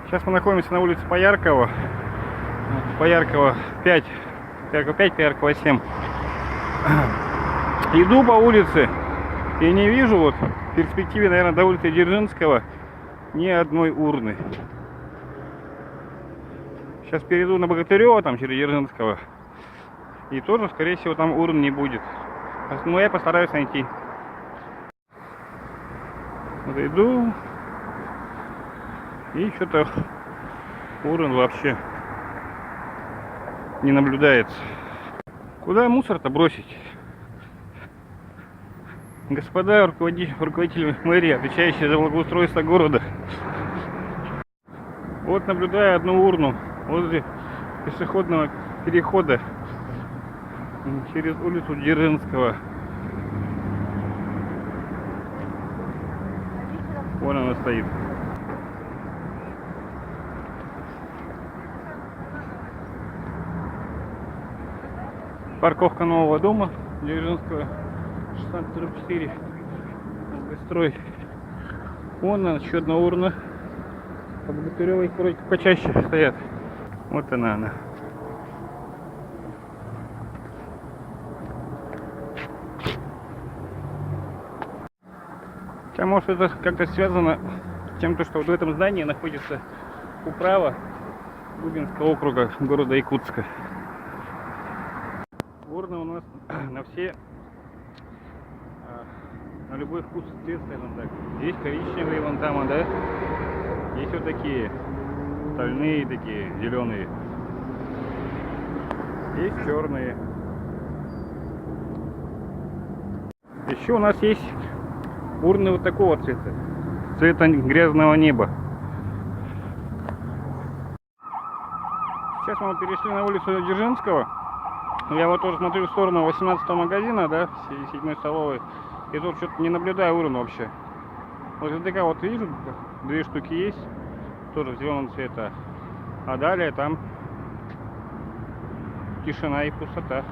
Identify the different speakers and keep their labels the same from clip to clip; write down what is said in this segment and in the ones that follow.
Speaker 1: Сейчас мы находимся на улице Пояркова. Пояркова 5. Пояркова 5, Пояркова 7. Иду по улице и не вижу вот в перспективе, наверное, до улицы Дзержинского ни одной урны. Сейчас перейду на Богатырева, там через Дзержинского. И тоже, скорее всего, там урн не будет. Но я постараюсь найти. Вот иду. И что-то урн вообще не наблюдается. Куда мусор-то бросить? Господа руководители мэрии, отвечающие за благоустройство города. Вот наблюдаю одну урну возле пешеходного перехода через улицу Дзержинского. Вон она стоит. Парковка нового дома Дзержинского 16/4. Строй. Вон она, еще одна урна. А Богатыревой вроде почаще стоят. Вот она. Хотя может это как-то связано с тем, что вот в этом здании находится управа Губинского округа города Якутска. Урны у нас на все, на любой вкус и цвет, скажем так. Есть коричневые вон там, да? Есть вот такие стальные, такие зеленые. Есть черные. Еще у нас есть урны вот такого цвета. Цвета грязного неба. Сейчас мы перешли на улицу Дзержинского. Я вот тоже смотрю в сторону 18-го магазина, да, 7-й столовой. И тут что-то не наблюдаю урн вообще. Вот издалека вот вижу, две штуки есть, тоже зеленого цвета. А далее там тишина и пустота.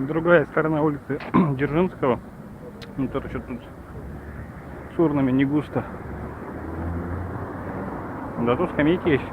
Speaker 1: Другая сторона улицы Дзержинского. Ну, тоже что-то тут с урнами не густо. Да тут скамейки есть.